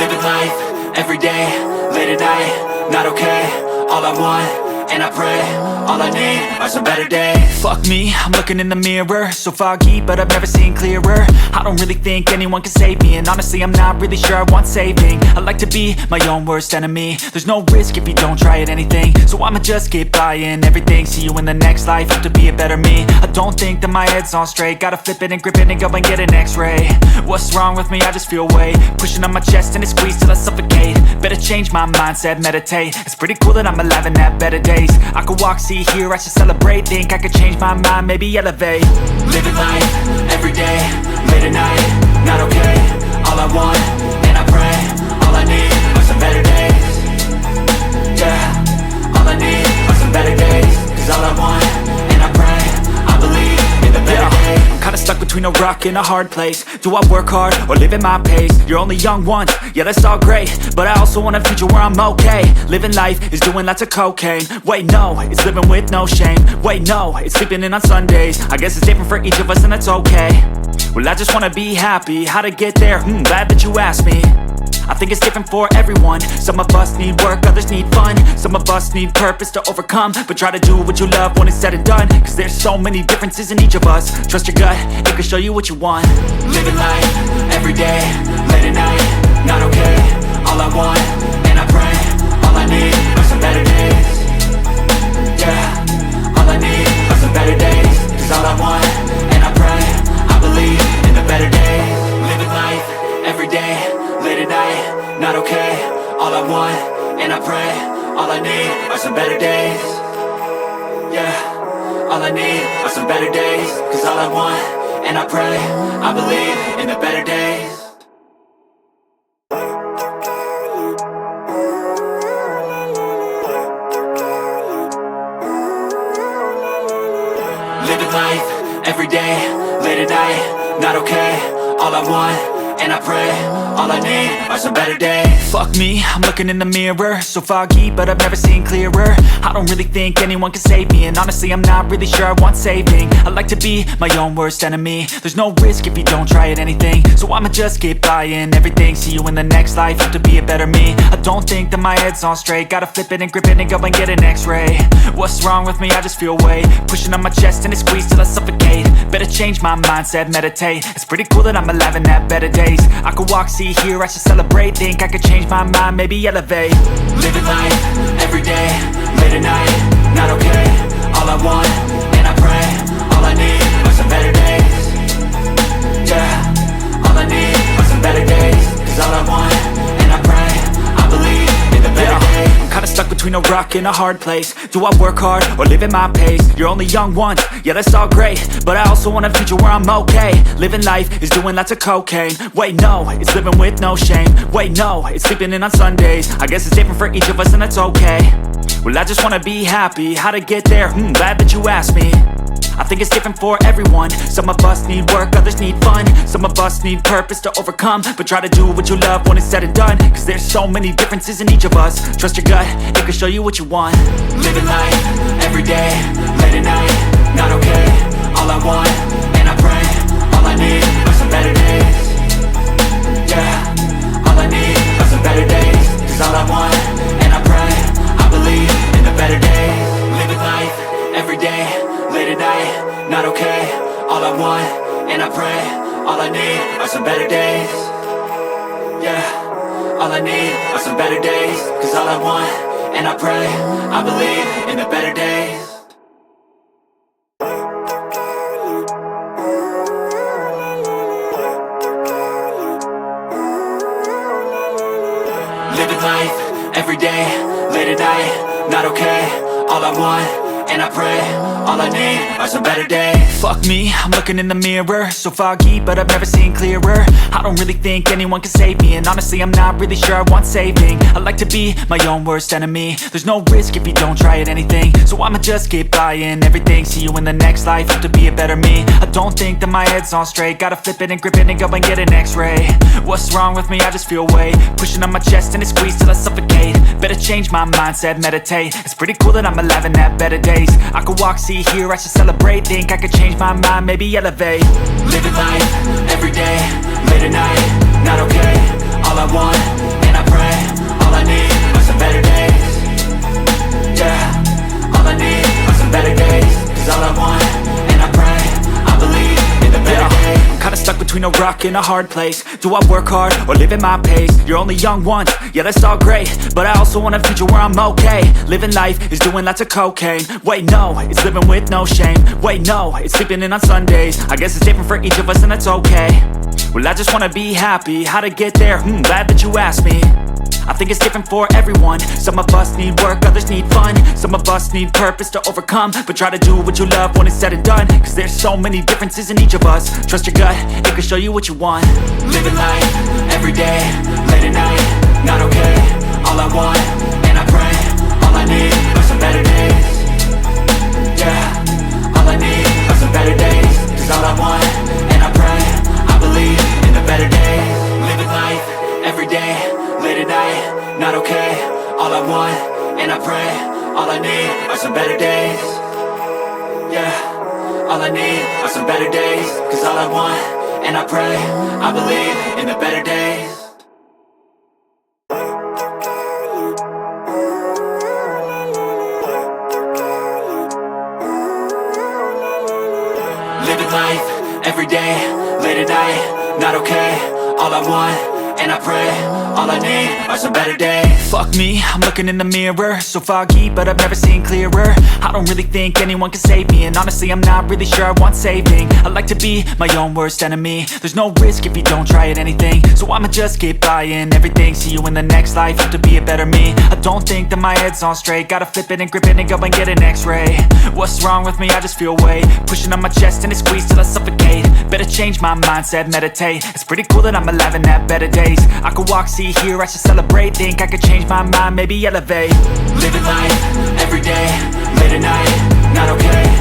Living life, everyday, late at night, not okay. All I want, and I pray, all I need are some better days. Fuck me, I'm looking in the mirror, so foggy, but I've never seen clearer. I don't really think anyone can save me, and honestly I'm not really sure I want saving. I like to be my own worst enemy. There's no risk if you don't try at anything, so I'ma just keep buying everything. See you in the next life, have to be a better me. I don't think that my head's on straight, gotta flip it and grip it and go and get an x-ray. What's wrong with me? I just feel weight pushing on my chest and it squeezes till I suffocate. Better change my mindset, meditate. It's pretty cool that I'm alive and have better days. I could walk, see, hear, I should celebrate. Think I could change my mind, maybe elevate. Living life, everyday, late at night, not okay. All I want, and I pray, all I need are some better days. Yeah, all I need are some better days. Cause all I want, and I pray, I believe in the better days. I'm kinda stuck between a rock and a hard place. Do I work hard or live at my pace? You're only young once, yeah that's all great, but I also want a future where I'm okay. Living life is doing lots of cocaine. Wait no, it's living with no shame. Wait no, it's sleeping in on Sundays. I guess it's different for each of us and that's okay. Well I just wanna be happy, how to get there? Glad that you asked me. I think it's different for everyone. Some of us need work, others need fun. Some of us need purpose to overcome. But try to do what you love when it's said and done, cause there's so many differences in each of us. Trust your gut, it can show you what you want. Living life, everyday, late at night, not okay. All I want, and I pray, all I need are some better days. Yeah, all I need are some better days. Cause all I want, and I pray, I believe in the better days. Living life, everyday, late at night, not okay. All I want, and I pray, all I need are some better days. Yeah, all I need are some better days. Cause all I want, and I pray, I believe in the better days. Living life, everyday, late at night, not okay. All I want, and I pray, all I need are some better days. Fuck me, I'm looking in the mirror, so foggy, but I've never seen clearer. I don't really think anyone can save me, and honestly I'm not really sure I want saving. I like to be my own worst enemy. There's no risk if you don't try at anything, so I'ma just keep buying everything. See you in the next life, have to be a better me. I don't think that my head's on straight, gotta flip it and grip it and go and get an x-ray. What's wrong with me? I just feel weight pushing on my chest and it squeezes till I suffocate. Better change my mindset, meditate. It's pretty cool that I'm alive and have better days. I could walk, see, hear, I should celebrate. Think I could change my mind, maybe elevate. Living life, everyday, late at night, not okay. All I want, and I pray, all I need are some better days. Yeah, all I need are some better days. Cause all I want, and I pray, I believe in the better days. I'm kinda stuck between a rock and a hard place. Do I work hard or live at my pace? You're only young once, yeah that's all great, but I also want a future where I'm okay. Living life is doing lots of cocaine. Wait no, it's living with no shame. Wait no, it's sleeping in on Sundays. I guess it's different for each of us and that's okay. Well I just wanna be happy, how to get there? Glad that you asked me. I think it's different for everyone. Some of us need work, others need fun. Some of us need purpose to overcome. But try to do what you love when it's said and done, cause there's so many differences in each of us. Trust your gut, it can show you what you want. Living life, everyday, late at night, not okay. All I want, and I pray, all I need are some better days. Yeah, all I need are some better days. Cause all I want, and I pray, I believe in the better days. Living life, everyday, late at night, not okay. All I want, and I pray, all I need are some better days. Yeah, all I need are some better days. Cause all I want, and I pray, I believe in the better days. Living life, everyday, late at night, not okay. All I want, and I pray, all I need are some better days. Fuck me, I'm looking in the mirror, so foggy, but I've never seen clearer. I don't really think anyone can save me, and honestly I'm not really sure I want saving. I like to be my own worst enemy. There's no risk if you don't try at anything, so I'ma just keep buying everything. See you in the next life, have to be a better me. I don't think that my head's on straight, gotta flip it and grip it and go and get an x-ray. What's wrong with me? I just feel weight pushing on my chest and it squeezes till I suffocate. Better change my mindset, meditate. It's pretty cool that I'm alive and have better days. I could walk, see, hear, I should celebrate. Think I could change my mind, maybe elevate. Living life, everyday, late at night, not okay. All I want, rock in a hard place. Do I work hard or live at my pace? You're only young once, yeah that's all great, but I also want a future where I'm okay. Living life is doing lots of cocaine. Wait no, it's living with no shame. Wait no, it's sleeping in on Sundays. I guess it's different for each of us and that's okay. Well I just wanna be happy. How to get there? Glad that you asked me. I think it's different for everyone. Some of us need work, others need fun. Some of us need purpose to overcome. But try to do what you love when it's said and done, cause there's so many differences in each of us. Trust your gut, it can show you what you want. Living life, everyday, late at night, not okay. All I want, and I pray, all I need are some better days. Yeah, all I need are some better days. Cause all I want, and I pray, I believe in the better days. Living life, everyday, late at night, not okay. All I want, and I pray, all I need are some better days. Yeah, all I need are some better days. Cause all I want, and I pray, I believe in the better days. Living life, everyday, late at night, not okay. All I want, and I pray, all I need are some better days. Fuck me, I'm looking in the mirror, so foggy, but I've never seen clearer. I don't really think anyone can save me, and honestly I'm not really sure I want saving. I like to be my own worst enemy. There's no risk if you don't try at anything, so I'ma just keep buying everything. See you in the next life, have to be a better me. I don't think that my head's on straight, gotta flip it and grip it and go and get an x-ray. What's wrong with me? I just feel weight pushing on my chest and it squeezes till I suffocate. Better change my mindset, meditate. It's pretty cool that I'm alive and have better days. I could walk, see, hear, I should celebrate. Think I could change my mind, maybe elevate. Living life, everyday, late at night, not okay.